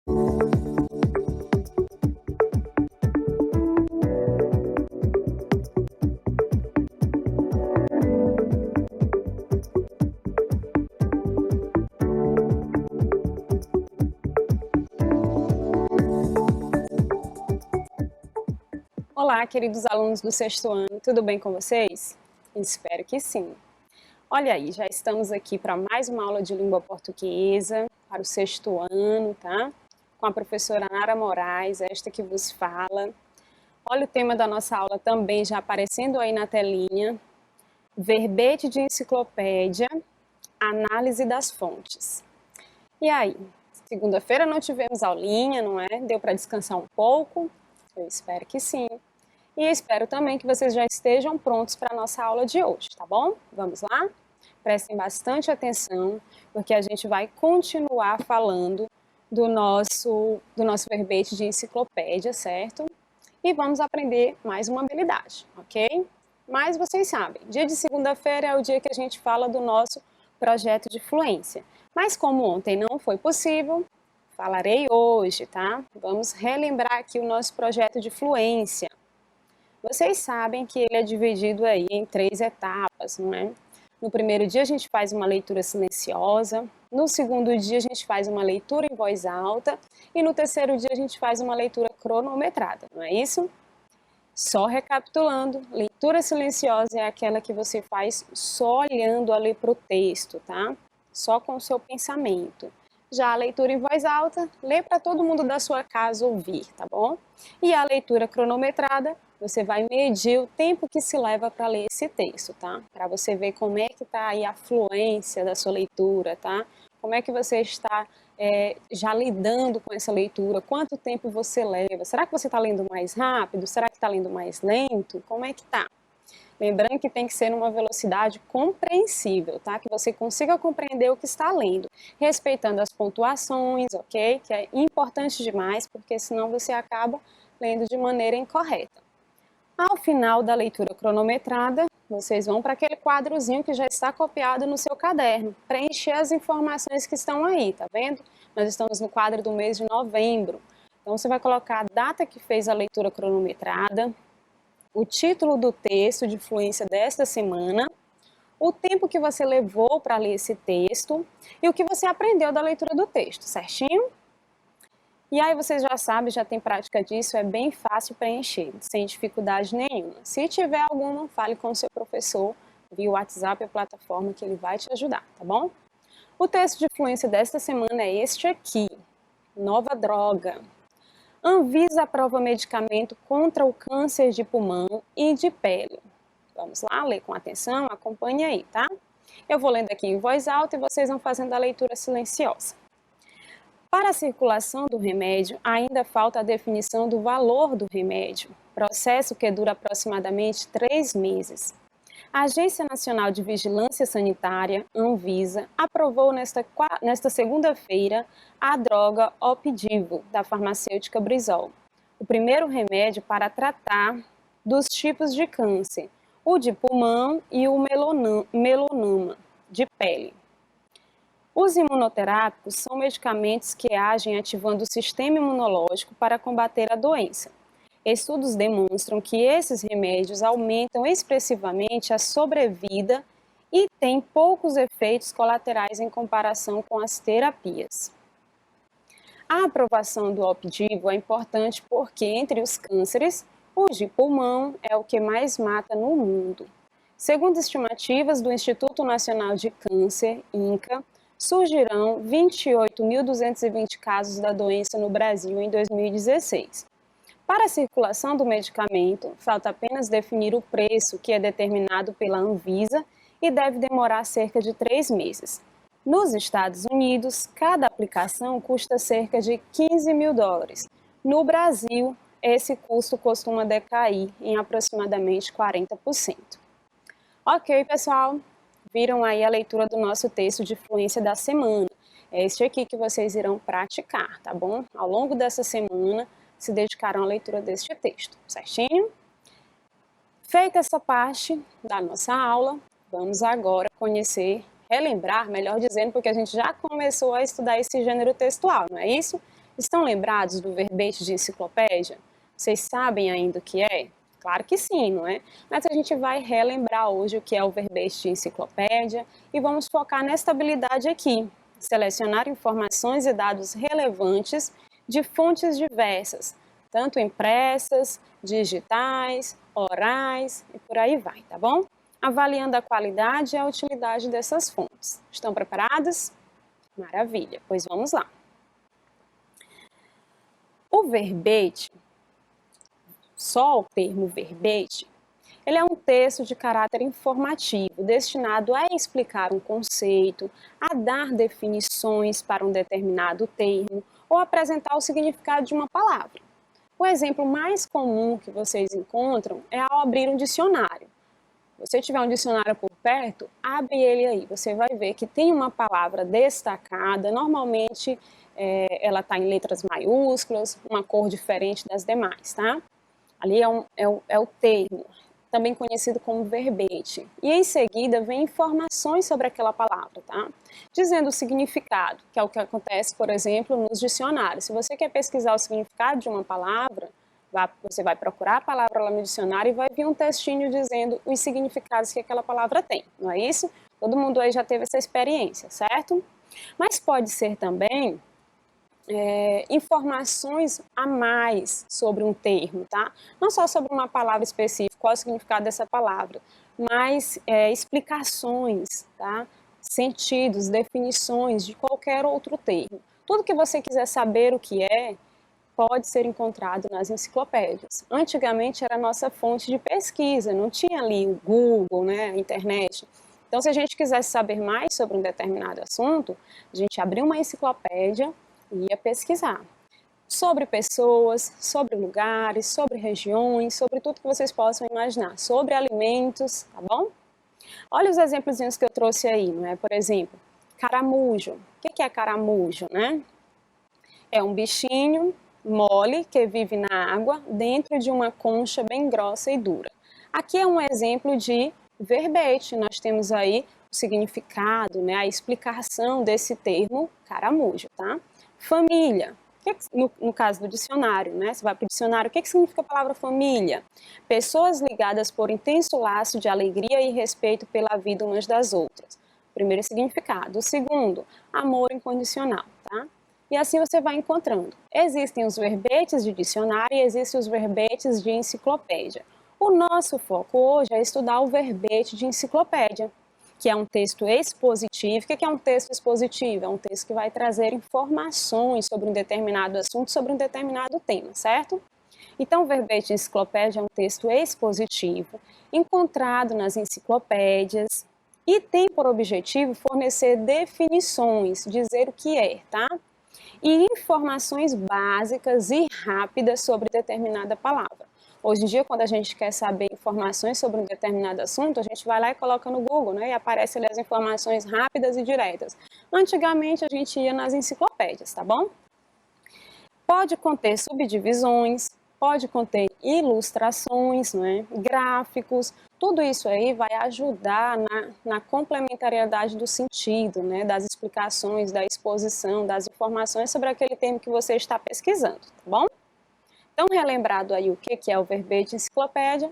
Olá, queridos alunos do sexto ano, tudo bem com vocês? Espero que sim. Olha aí, já estamos aqui para mais uma aula de língua portuguesa para o sexto ano, tá? Com a professora Nara Moraes, esta que vos fala. Olha o tema da nossa aula também já aparecendo aí na telinha. Verbete de enciclopédia, análise das fontes. E aí, segunda-feira não tivemos aulinha, não é? Deu para descansar um pouco? Eu espero que sim. E espero também que vocês já estejam prontos para a nossa aula de hoje, tá bom? Vamos lá? Prestem bastante atenção, porque a gente vai continuar falando do nosso verbete de enciclopédia, certo? E vamos aprender mais uma habilidade, ok? Mas vocês sabem, dia de segunda-feira é o dia que a gente fala do nosso projeto de fluência. Mas como ontem não foi possível, falarei hoje, tá? Vamos relembrar aqui o nosso projeto de fluência. Vocês sabem que ele é dividido aí em 3 etapas, não é? No primeiro dia a gente faz uma leitura silenciosa, no segundo dia a gente faz uma leitura em voz alta e no terceiro dia a gente faz uma leitura cronometrada, não é isso? Só recapitulando, leitura silenciosa é aquela que você faz só olhando ali para o texto, tá? Só com o seu pensamento. Já a leitura em voz alta, lê para todo mundo da sua casa ouvir, tá bom? E a leitura cronometrada, você vai medir o tempo que se leva para ler esse texto, tá? Para você ver como é que está aí a fluência da sua leitura, tá? Como é que você está já lidando com essa leitura, quanto tempo você leva, será que você está lendo mais rápido, será que está lendo mais lento, como é que tá? Lembrando que tem que ser numa velocidade compreensível, tá? Que você consiga compreender o que está lendo, respeitando as pontuações, ok? Que é importante demais, porque senão você acaba lendo de maneira incorreta. Ao final da leitura cronometrada, vocês vão para aquele quadrozinho que já está copiado no seu caderno, preencher as informações que estão aí, tá vendo? Nós estamos no quadro do mês de novembro. Então você vai colocar a data que fez a leitura cronometrada, o título do texto de fluência desta semana, o tempo que você levou para ler esse texto e o que você aprendeu da leitura do texto, certinho? E aí vocês já sabem, já tem prática disso, é bem fácil preencher, sem dificuldade nenhuma. Se tiver alguma, fale com o seu professor via WhatsApp ou plataforma que ele vai te ajudar, tá bom? O texto de fluência desta semana é este aqui, nova droga. Anvisa aprova medicamento contra o câncer de pulmão e de pele. Vamos lá, ler com atenção, acompanhe aí, tá? Eu vou lendo aqui em voz alta e vocês vão fazendo a leitura silenciosa. Para a circulação do remédio, ainda falta a definição do valor do remédio, processo que dura aproximadamente 3 meses. A Agência Nacional de Vigilância Sanitária, Anvisa, aprovou nesta segunda-feira a droga Opdivo, da farmacêutica Brizol, o primeiro remédio para tratar dos tipos de câncer, o de pulmão e o melanoma, de pele. Os imunoterápicos são medicamentos que agem ativando o sistema imunológico para combater a doença. Estudos demonstram que esses remédios aumentam expressivamente a sobrevida e têm poucos efeitos colaterais em comparação com as terapias. A aprovação do Opdivo é importante porque, entre os cânceres, o de pulmão é o que mais mata no mundo. Segundo estimativas do Instituto Nacional de Câncer, INCA, surgirão 28.220 casos da doença no Brasil em 2016. Para a circulação do medicamento, falta apenas definir o preço, que é determinado pela Anvisa e deve demorar cerca de 3 meses. Nos Estados Unidos, cada aplicação custa cerca de $15 mil. No Brasil, esse custo costuma decair em aproximadamente 40%. Ok, pessoal? Viram aí a leitura do nosso texto de fluência da semana. É este aqui que vocês irão praticar, tá bom? Ao longo dessa semana, se dedicarão à leitura deste texto, certinho? Feita essa parte da nossa aula, vamos agora relembrar, melhor dizendo, porque a gente já começou a estudar esse gênero textual, não é isso? Estão lembrados do verbete de enciclopédia? Vocês sabem ainda o que é? Claro que sim, não é? Mas a gente vai relembrar hoje o que é o verbete de enciclopédia e vamos focar nesta habilidade aqui, selecionar informações e dados relevantes de fontes diversas, tanto impressas, digitais, orais e por aí vai, tá bom? Avaliando a qualidade e a utilidade dessas fontes. Estão preparados? Maravilha, pois vamos lá. O verbete, só o termo verbete, ele é um texto de caráter informativo, destinado a explicar um conceito, a dar definições para um determinado termo ou apresentar o significado de uma palavra. O exemplo mais comum que vocês encontram é ao abrir um dicionário. Se você tiver um dicionário por perto, abre ele aí. Você vai ver que tem uma palavra destacada, normalmente ela está em letras maiúsculas, uma cor diferente das demais, tá? Ali é o termo, também conhecido como verbete. E em seguida vem informações sobre aquela palavra, tá? Dizendo o significado, que é o que acontece, por exemplo, nos dicionários. Se você quer pesquisar o significado de uma palavra, você vai procurar a palavra lá no dicionário e vai vir um textinho dizendo os significados que aquela palavra tem, não é isso? Todo mundo aí já teve essa experiência, certo? Mas pode ser também informações a mais sobre um termo, tá? Não só sobre uma palavra específica, qual é o significado dessa palavra, mas explicações, tá? Sentidos, definições de qualquer outro termo. Tudo que você quiser saber o que é, pode ser encontrado nas enciclopédias. Antigamente era a nossa fonte de pesquisa, não tinha ali o Google, né, a internet. Então, se a gente quisesse saber mais sobre um determinado assunto, a gente abria uma enciclopédia e ia pesquisar sobre pessoas, sobre lugares, sobre regiões, sobre tudo que vocês possam imaginar, sobre alimentos, tá bom? Olha os exemplos que eu trouxe aí, não é? Por exemplo, caramujo. O que é caramujo, né? É um bichinho mole que vive na água dentro de uma concha bem grossa e dura. Aqui é um exemplo de verbete. Nós temos aí o significado, né, a explicação desse termo caramujo, tá? Família. No caso do dicionário, né? Você vai para o dicionário, o que significa a palavra família? Pessoas ligadas por intenso laço de alegria e respeito pela vida umas das outras. Primeiro significado. O segundo, amor incondicional, tá? E assim você vai encontrando. Existem os verbetes de dicionário e existem os verbetes de enciclopédia. O nosso foco hoje é estudar o verbete de enciclopédia, que é um texto expositivo. O que é um texto expositivo? É um texto que vai trazer informações sobre um determinado assunto, sobre um determinado tema, certo? Então, o verbete de enciclopédia é um texto expositivo, encontrado nas enciclopédias e tem por objetivo fornecer definições, dizer o que é, tá? E informações básicas e rápidas sobre determinada palavra. Hoje em dia, quando a gente quer saber informações sobre um determinado assunto, a gente vai lá e coloca no Google, né? E aparece ali as informações rápidas e diretas. Antigamente, a gente ia nas enciclopédias, tá bom? Pode conter subdivisões, pode conter ilustrações, né? Gráficos, tudo isso aí vai ajudar na complementariedade do sentido, né? Das explicações, da exposição, das informações sobre aquele tema que você está pesquisando, tá bom? Então, relembrado aí o que é o verbete enciclopédia,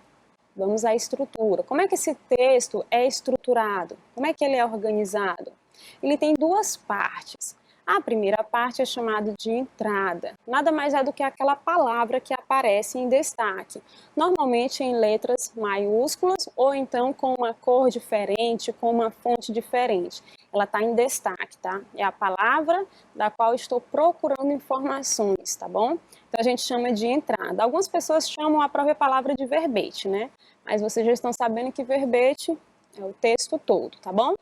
vamos à estrutura. Como é que esse texto é estruturado? Como é que ele é organizado? Ele tem duas partes. A primeira parte é chamada de entrada. Nada mais é do que aquela palavra que aparece em destaque, normalmente em letras maiúsculas ou então com uma cor diferente, com uma fonte diferente. Ela está em destaque, tá? É a palavra da qual estou procurando informações, tá bom? Então a gente chama de entrada. Algumas pessoas chamam a própria palavra de verbete, né? Mas vocês já estão sabendo que verbete é o texto todo, tá bom?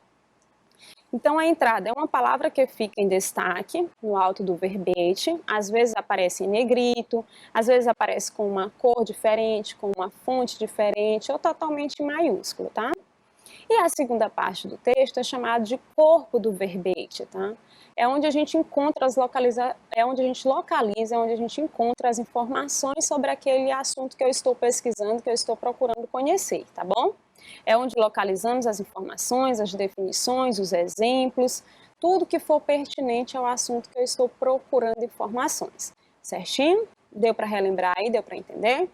Então, a entrada é uma palavra que fica em destaque no alto do verbete, às vezes aparece em negrito, às vezes aparece com uma cor diferente, com uma fonte diferente ou totalmente em maiúsculo, tá? E a segunda parte do texto é chamada de corpo do verbete, tá? É onde a gente encontra é onde a gente localiza, é onde a gente encontra as informações sobre aquele assunto que eu estou pesquisando, que eu estou procurando conhecer, tá bom? É onde localizamos as informações, as definições, os exemplos, tudo que for pertinente ao assunto que eu estou procurando informações. Certinho? Deu para relembrar aí? Deu para entender?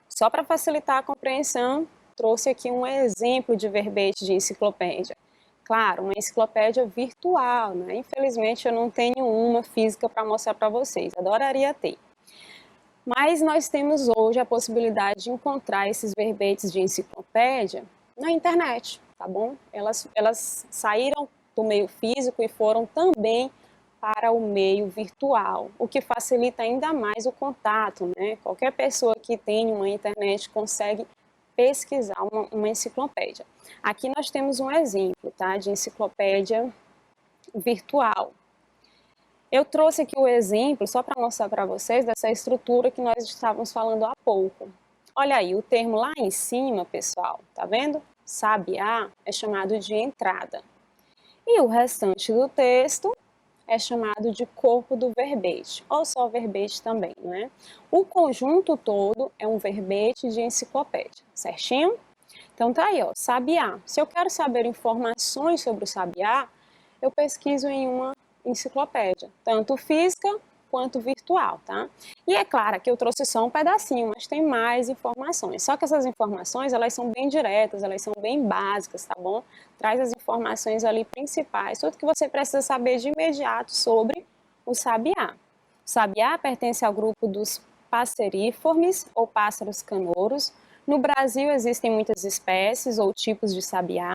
Só para facilitar a compreensão, trouxe aqui um exemplo de verbete de enciclopédia. Claro, uma enciclopédia virtual, né? Infelizmente eu não tenho uma física para mostrar para vocês, adoraria ter. Mas nós temos hoje a possibilidade de encontrar esses verbetes de enciclopédia na internet, tá bom? Elas saíram do meio físico e foram também para o meio virtual, o que facilita ainda mais o contato, né? Qualquer pessoa que tem uma internet consegue pesquisar uma enciclopédia. Aqui nós temos um exemplo, tá, de enciclopédia virtual. Eu trouxe aqui o exemplo só para mostrar para vocês dessa estrutura que nós estávamos falando há pouco. Olha aí, o termo lá em cima, pessoal, tá vendo? Sabiá é chamado de entrada. E o restante do texto é chamado de corpo do verbete, ou só verbete também, não é? O conjunto todo é um verbete de enciclopédia, certinho? Então tá aí, ó, sabiá. Se eu quero saber informações sobre o sabiá, eu pesquiso em uma enciclopédia, tanto física quanto virtual, tá? E é claro que eu trouxe só um pedacinho, mas tem mais informações. Só que essas informações, elas são bem diretas, elas são bem básicas, tá bom? Traz as informações ali principais, tudo que você precisa saber de imediato sobre o sabiá. O sabiá pertence ao grupo dos passeriformes, ou pássaros canouros. No Brasil existem muitas espécies ou tipos de sabiá.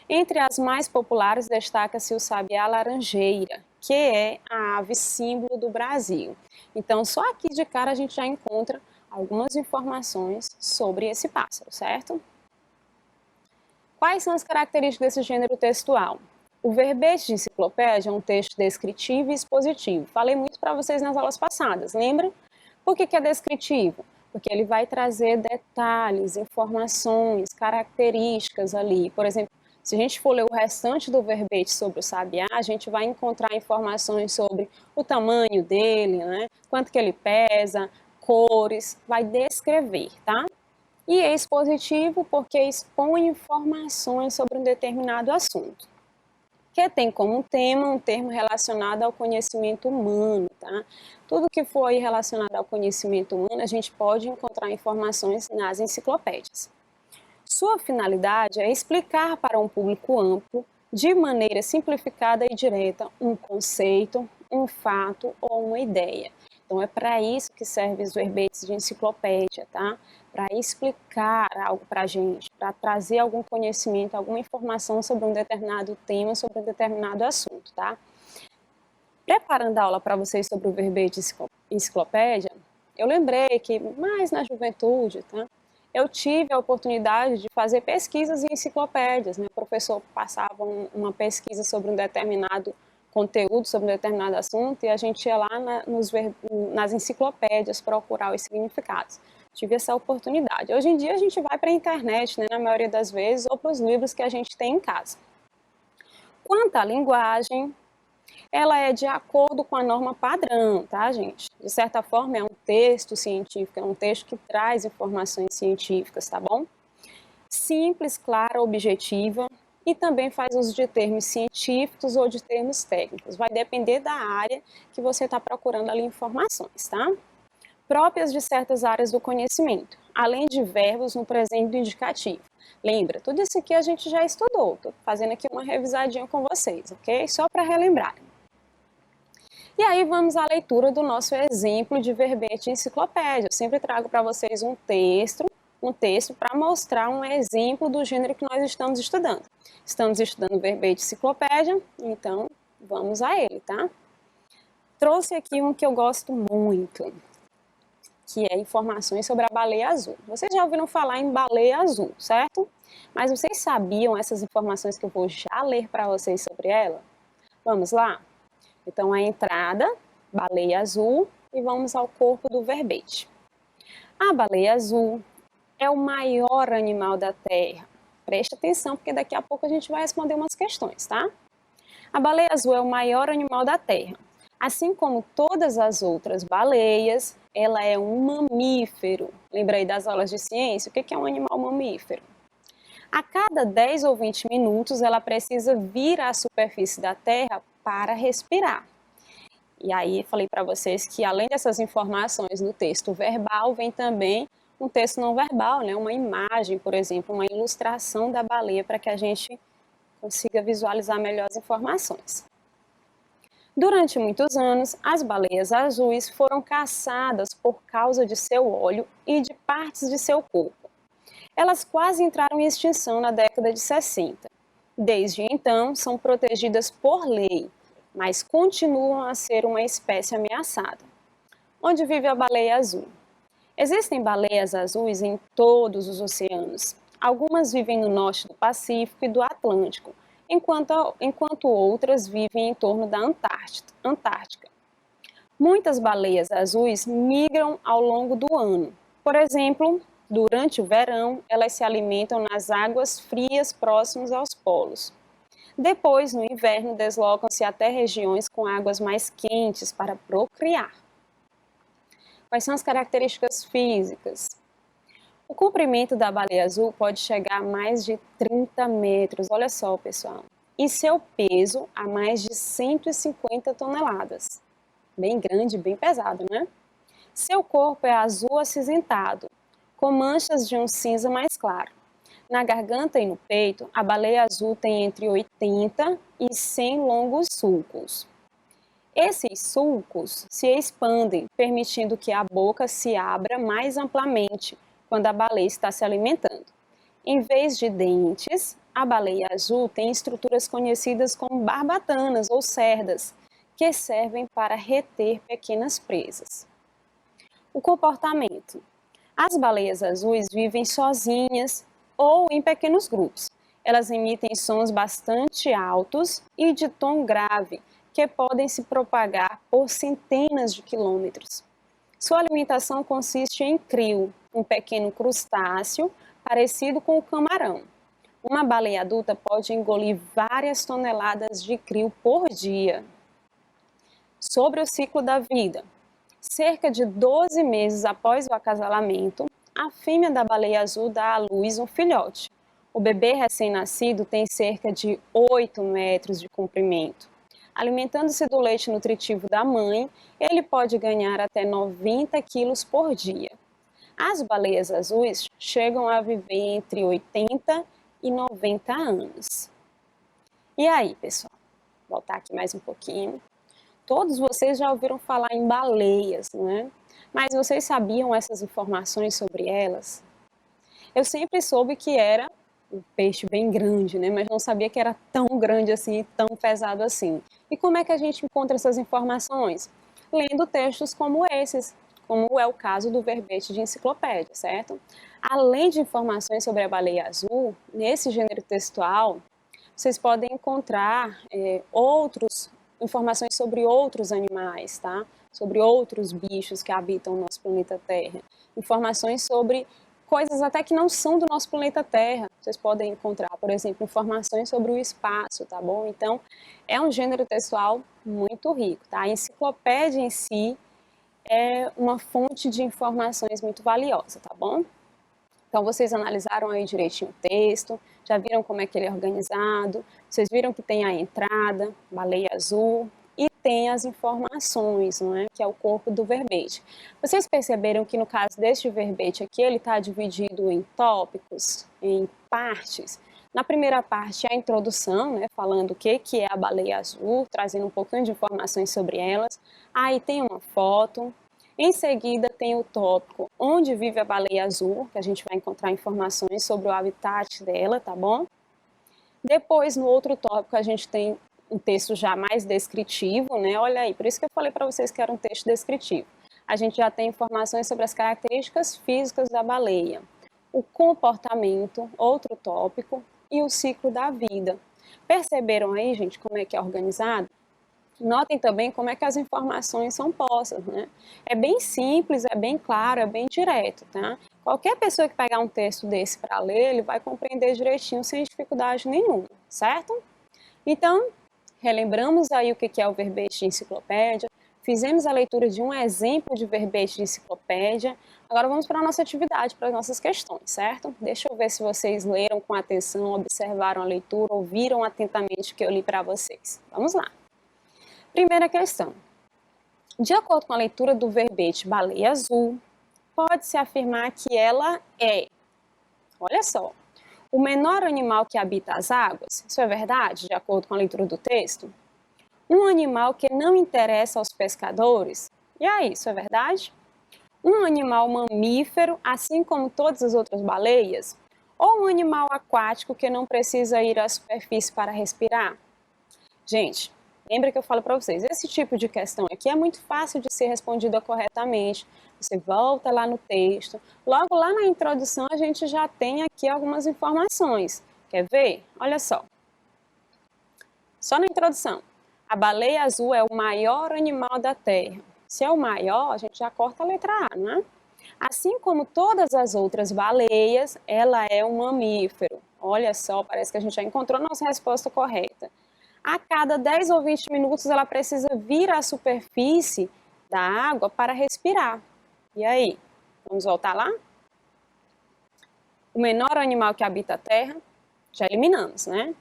Entre as mais populares destaca-se o sabiá laranjeira, que é a ave símbolo do Brasil. Então, só aqui de cara a gente já encontra algumas informações sobre esse pássaro, certo? Quais são as características desse gênero textual? O verbete de enciclopédia é um texto descritivo e expositivo. Falei muito para vocês nas aulas passadas, lembra? Por que é descritivo? Porque ele vai trazer detalhes, informações, características ali. Por exemplo, se a gente for ler o restante do verbete sobre o sabiá, a gente vai encontrar informações sobre o tamanho dele, né? Quanto que ele pesa, cores, vai descrever, tá? E é expositivo porque expõe informações sobre um determinado assunto, que tem como tema um termo relacionado ao conhecimento humano, tá? Tudo que for aí relacionado ao conhecimento humano, a gente pode encontrar informações nas enciclopédias. Sua finalidade é explicar para um público amplo, de maneira simplificada e direta, um conceito, um fato ou uma ideia. Então, é para isso que servem os verbetes de enciclopédia, tá? Para explicar algo para a gente, para trazer algum conhecimento, alguma informação sobre um determinado tema, sobre um determinado assunto, tá? Preparando a aula para vocês sobre o verbete de enciclopédia, eu lembrei que mais na juventude, tá? Eu tive a oportunidade de fazer pesquisas em enciclopédias, né? O professor passava uma pesquisa sobre um determinado conteúdo, sobre um determinado assunto, e a gente ia lá nas enciclopédias procurar os significados. Tive essa oportunidade. Hoje em dia a gente vai para a internet, né, na maioria das vezes, ou para os livros que a gente tem em casa. Quanto à linguagem, ela é de acordo com a norma padrão, tá, gente? De certa forma, é um texto científico, é um texto que traz informações científicas, tá bom? Simples, clara, objetiva, e também faz uso de termos científicos ou de termos técnicos. Vai depender da área que você está procurando ali informações, tá? Próprias de certas áreas do conhecimento, além de verbos no presente do indicativo. Lembra, tudo isso aqui a gente já estudou, estou fazendo aqui uma revisadinha com vocês, ok? Só para relembrar. E aí vamos à leitura do nosso exemplo de verbete enciclopédia. Eu sempre trago para vocês um texto para mostrar um exemplo do gênero que nós estamos estudando. Estamos estudando verbete enciclopédia, então vamos a ele, tá? Trouxe aqui um que eu gosto muito, que é informações sobre a baleia azul. Vocês já ouviram falar em baleia azul, certo? Mas vocês sabiam essas informações que eu vou já ler para vocês sobre ela? Vamos lá? Então, a entrada, baleia azul, e vamos ao corpo do verbete. A baleia azul é o maior animal da Terra. Preste atenção, porque daqui a pouco a gente vai responder umas questões, tá? A baleia azul é o maior animal da Terra. Assim como todas as outras baleias, ela é um mamífero. Lembra aí das aulas de ciência? O que é um animal mamífero? A cada 10 ou 20 minutos, ela precisa vir à superfície da terra para respirar. E aí, falei para vocês que, além dessas informações no texto verbal, vem também um texto não verbal, né? Uma imagem, por exemplo, uma ilustração da baleia para que a gente consiga visualizar melhor as informações. Durante muitos anos, as baleias azuis foram caçadas por causa de seu óleo e de partes de seu corpo. Elas quase entraram em extinção na década de 60. Desde então, são protegidas por lei, mas continuam a ser uma espécie ameaçada. Onde vive a baleia azul? Existem baleias azuis em todos os oceanos. Algumas vivem no norte do Pacífico e do Atlântico, enquanto outras vivem em torno da Antártica. Muitas baleias azuis migram ao longo do ano. Por exemplo, durante o verão, elas se alimentam nas águas frias próximas aos polos. Depois, no inverno, deslocam-se até regiões com águas mais quentes para procriar. Quais são as características físicas? O comprimento da baleia azul pode chegar a mais de 30 metros, olha só, pessoal. E seu peso a mais de 150 toneladas. Bem grande, bem pesado, né? Seu corpo é azul acinzentado, com manchas de um cinza mais claro. Na garganta e no peito, a baleia azul tem entre 80 e 100 longos sulcos. Esses sulcos se expandem, permitindo que a boca se abra mais amplamente quando a baleia está se alimentando. Em vez de dentes, a baleia azul tem estruturas conhecidas como barbatanas ou cerdas, que servem para reter pequenas presas. O comportamento. As baleias azuis vivem sozinhas ou em pequenos grupos. Elas emitem sons bastante altos e de tom grave, que podem se propagar por centenas de quilômetros. Sua alimentação consiste em krill, um pequeno crustáceo parecido com o camarão. Uma baleia adulta pode engolir várias toneladas de krill por dia. Sobre o ciclo da vida. Cerca de 12 meses após o acasalamento, a fêmea da baleia azul dá à luz um filhote. O bebê recém-nascido tem cerca de 8 metros de comprimento. Alimentando-se do leite nutritivo da mãe, ele pode ganhar até 90 quilos por dia. As baleias azuis chegam a viver entre 80 e 90 anos. E aí, pessoal? Vou voltar aqui mais um pouquinho. Todos vocês já ouviram falar em baleias, não é? Mas vocês sabiam essas informações sobre elas? Eu sempre soube que era um peixe bem grande, né? Mas não sabia que era tão grande assim, tão pesado assim. E como é que a gente encontra essas informações? Lendo textos como esses, como é o caso do verbete de enciclopédia, certo? Além de informações sobre a baleia azul, nesse gênero textual, vocês podem encontrar informações sobre outros animais, tá? Sobre outros bichos que habitam o nosso planeta Terra. Informações sobre coisas até que não são do nosso planeta Terra. Vocês podem encontrar, por exemplo, informações sobre o espaço, tá bom? Então, é um gênero textual muito rico, tá? A enciclopédia em si é uma fonte de informações muito valiosa, tá bom? Então, vocês analisaram aí direitinho o texto, já viram como é que ele é organizado, vocês viram que tem a entrada, baleia azul, e tem as informações, não é? Que é o corpo do verbete. Vocês perceberam que no caso deste verbete aqui, ele está dividido em tópicos, em partes. Na primeira parte, a introdução, né, falando o que é a baleia azul, trazendo um pouquinho de informações sobre elas. Aí tem uma foto. Em seguida, tem o tópico onde vive a baleia azul, que a gente vai encontrar informações sobre o habitat dela, tá bom? Depois, no outro tópico, a gente tem um texto já mais descritivo, né? Olha aí, por isso que eu falei para vocês que era um texto descritivo. A gente já tem informações sobre as características físicas da baleia, o comportamento, outro tópico, e o ciclo da vida. Perceberam aí, gente, como é que é organizado? Notem também como é que as informações são postas, né? É bem simples, é bem claro, é bem direto, tá? Qualquer pessoa que pegar um texto desse para ler, ele vai compreender direitinho, sem dificuldade nenhuma, certo? Então, relembramos aí o que é o verbete de enciclopédia, Fizemos a leitura de um exemplo de verbete de enciclopédia. Agora vamos para a nossa atividade, para as nossas questões, certo? Deixa eu ver se vocês leram com atenção, observaram a leitura, ouviram atentamente o que eu li para vocês. Vamos lá. Primeira questão. De acordo com a leitura do verbete baleia azul, pode-se afirmar que ela é, olha só, o menor animal que habita as águas. Isso é verdade, de acordo com a leitura do texto? Um animal que não interessa aos pescadores. E aí, isso é verdade? Um animal mamífero, assim como todas as outras baleias? Ou um animal aquático que não precisa ir à superfície para respirar? Gente, lembra que eu falo para vocês, esse tipo de questão aqui é muito fácil de ser respondida corretamente. Você volta lá no texto, logo lá na introdução a gente já tem aqui algumas informações. Quer ver? Olha só. Só na introdução. A baleia azul é o maior animal da Terra. Se é o maior, a gente já corta a letra A, não é? Assim como todas as outras baleias, ela é um mamífero. Olha só, parece que a gente já encontrou a nossa resposta correta. A cada 10 ou 20 minutos, ela precisa vir à superfície da água para respirar. E aí, vamos voltar lá? O menor animal que habita a Terra, já eliminamos, né?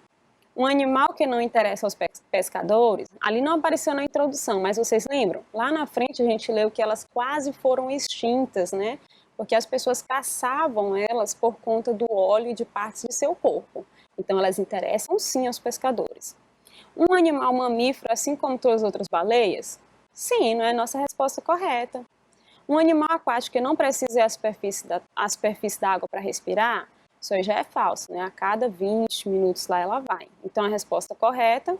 Um animal que não interessa aos pescadores, ali não apareceu na introdução, mas vocês lembram? Lá na frente a gente leu que elas quase foram extintas, né? Porque as pessoas caçavam elas por conta do óleo e de partes de seu corpo. Então elas interessam sim aos pescadores. Um animal mamífero, assim como todas as outras baleias? Sim, não é a nossa resposta correta. Um animal aquático que não precisa ir à superfície da água para respirar? Isso aí já é falso, né? A cada 20 minutos lá ela vai. Então a resposta correta,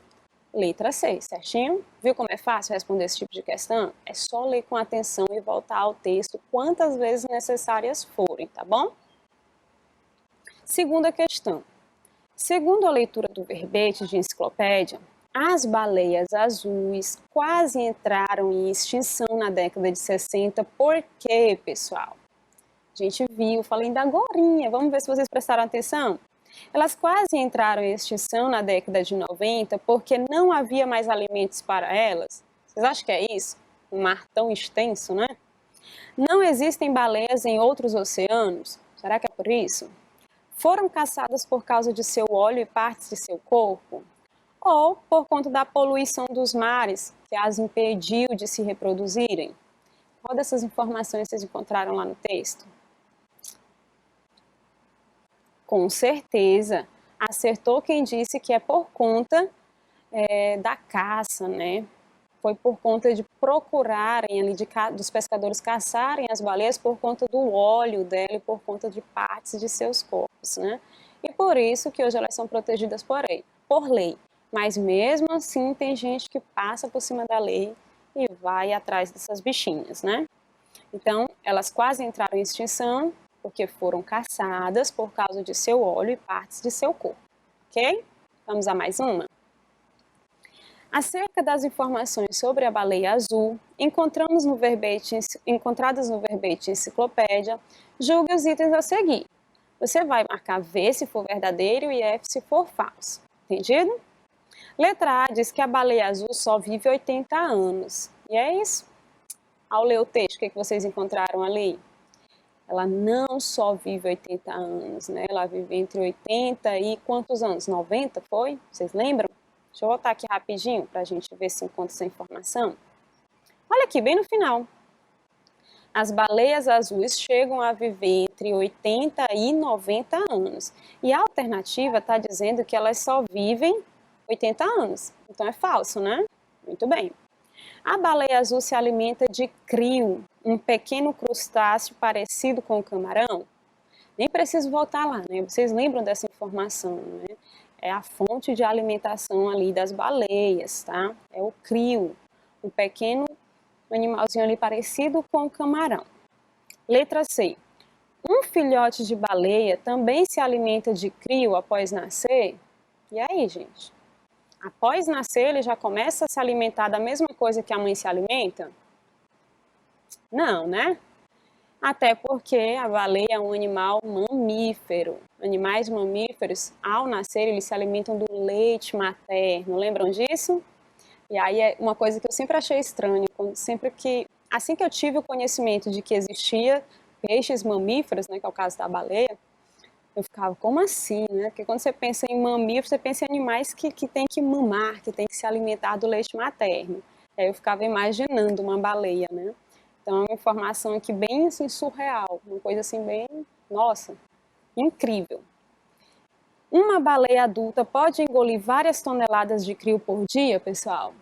letra C, certinho? Viu como é fácil responder esse tipo de questão? É só ler com atenção e voltar ao texto quantas vezes necessárias forem, tá bom? Segunda questão. Segundo a leitura do verbete de enciclopédia, as baleias azuis quase entraram em extinção na década de 60. Por quê, pessoal? A gente viu, falei ainda agorinha, vamos ver se vocês prestaram atenção. Elas quase entraram em extinção na década de 90 porque não havia mais alimentos para elas. Vocês acham que é isso? Um mar tão extenso, né? Não existem baleias em outros oceanos? Será que é por isso? Foram caçadas por causa de seu óleo e partes de seu corpo? Ou por conta da poluição dos mares, que as impediu de se reproduzirem? Qual dessas informações vocês encontraram lá no texto? Com certeza, acertou quem disse que é por conta da caça, né? Foi por conta de procurarem ali, dos pescadores caçarem as baleias por conta do óleo dela e por conta de partes de seus corpos, né? E por isso que hoje elas são protegidas por lei. Mas mesmo assim tem gente que passa por cima da lei e vai atrás dessas bichinhas, né? Então, elas quase entraram em extinção porque foram caçadas por causa de seu óleo e partes de seu corpo, ok? Vamos a mais uma? Acerca das informações sobre a baleia azul, encontradas no verbete enciclopédia, julgue os itens a seguir. Você vai marcar V se for verdadeiro e F se for falso, entendido? Letra A diz que a baleia azul só vive 80 anos, e é isso? Ao ler o texto, o que vocês encontraram ali? Ela não só vive 80 anos, né? Ela vive entre 80 e quantos anos? 90 foi? Vocês lembram? Deixa eu voltar aqui rapidinho para a gente ver se encontra essa informação. Olha aqui, bem no final. As baleias azuis chegam a viver entre 80 e 90 anos. E a alternativa está dizendo que elas só vivem 80 anos. Então é falso, né? Muito bem. A baleia azul se alimenta de crio, um pequeno crustáceo parecido com o camarão. Nem preciso voltar lá, né? Vocês lembram dessa informação, né? É a fonte de alimentação ali das baleias, tá? É o crio, um pequeno animalzinho ali parecido com o camarão. Letra C. Um filhote de baleia também se alimenta de crio após nascer? E aí, gente? Após nascer, ele já começa a se alimentar da mesma coisa que a mãe se alimenta? Não, né? Até porque a baleia é um animal mamífero. Animais mamíferos, ao nascer, eles se alimentam do leite materno. Lembram disso? E aí é uma coisa que eu sempre achei estranha, assim que eu tive o conhecimento de que existia peixes mamíferos, né, que é o caso da baleia, eu ficava, como assim, né? Porque quando você pensa em mamífero, você pensa em animais que tem que mamar, que tem que se alimentar do leite materno. Aí eu ficava imaginando uma baleia, né? Então é uma informação aqui bem assim, surreal, uma coisa assim bem, nossa, incrível. Uma baleia adulta pode engolir várias toneladas de crio por dia, pessoal?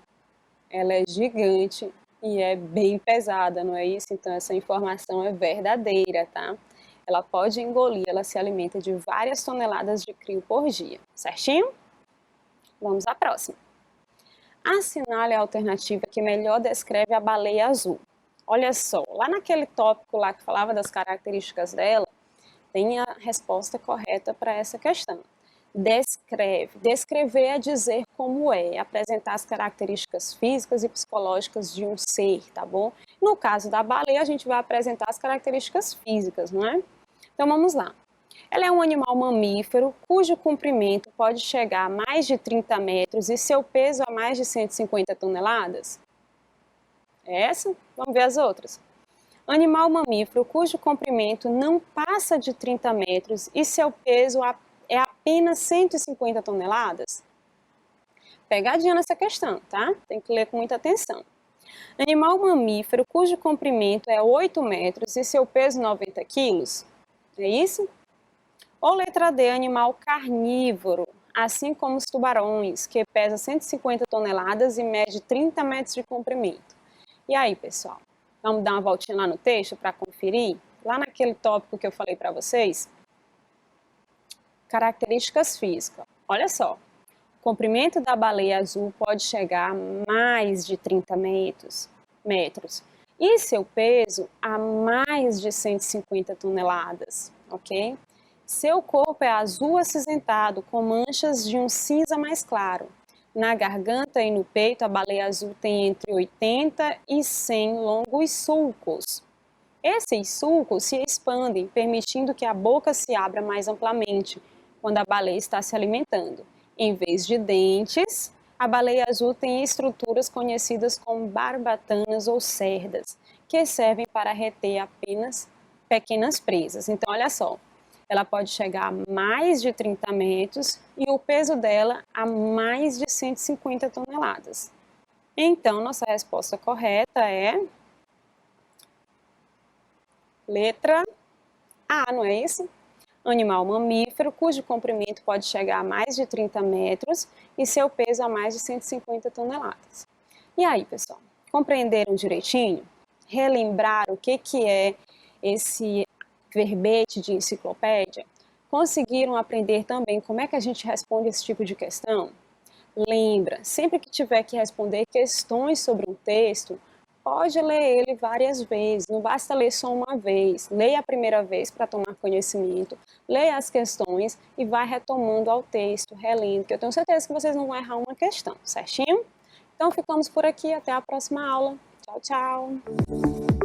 Ela é gigante e é bem pesada, não é isso? Então essa informação é verdadeira, tá? Ela pode engolir, ela se alimenta de várias toneladas de crio por dia, certinho? Vamos à próxima. Assinale a alternativa que melhor descreve a baleia azul. Olha só, lá naquele tópico lá que falava das características dela, tem a resposta correta para essa questão. Descreve. Descrever é dizer como é, apresentar as características físicas e psicológicas de um ser, tá bom? No caso da baleia, a gente vai apresentar as características físicas, não é? Então vamos lá. Ela é um animal mamífero cujo comprimento pode chegar a mais de 30 metros e seu peso a mais de 150 toneladas? É essa? Vamos ver as outras. Animal mamífero cujo comprimento não passa de 30 metros e seu peso é apenas 150 toneladas? Pegadinha nessa questão, tá? Tem que ler com muita atenção. Animal mamífero cujo comprimento é 8 metros e seu peso 90 quilos? É isso? Ou letra D, animal carnívoro, assim como os tubarões, que pesa 150 toneladas e mede 30 metros de comprimento. E aí, pessoal? Vamos dar uma voltinha lá no texto para conferir? Lá naquele tópico que eu falei para vocês? Características físicas. Olha só, o comprimento da baleia azul pode chegar a mais de 30 metros e seu peso a mais de 150 toneladas, ok? Seu corpo é azul acinzentado, com manchas de um cinza mais claro. Na garganta e no peito, a baleia azul tem entre 80 e 100 longos sulcos. Esses sulcos se expandem, permitindo que a boca se abra mais amplamente quando a baleia está se alimentando. Em vez de dentes, a baleia azul tem estruturas conhecidas como barbatanas ou cerdas, que servem para reter apenas pequenas presas. Então, olha só, ela pode chegar a mais de 30 metros e o peso dela a mais de 150 toneladas. Então, nossa resposta correta é letra A, não é isso? Animal mamífero cujo comprimento pode chegar a mais de 30 metros e seu peso a mais de 150 toneladas. E aí, pessoal, compreenderam direitinho? Relembraram o que é esse verbete de enciclopédia? Conseguiram aprender também como é que a gente responde esse tipo de questão? Lembra, sempre que tiver que responder questões sobre um texto, pode ler ele várias vezes, não basta ler só uma vez. Leia a primeira vez para tomar conhecimento, leia as questões e vai retomando ao texto, relendo, que eu tenho certeza que vocês não vão errar uma questão, certinho? Então ficamos por aqui, até a próxima aula. Tchau, tchau!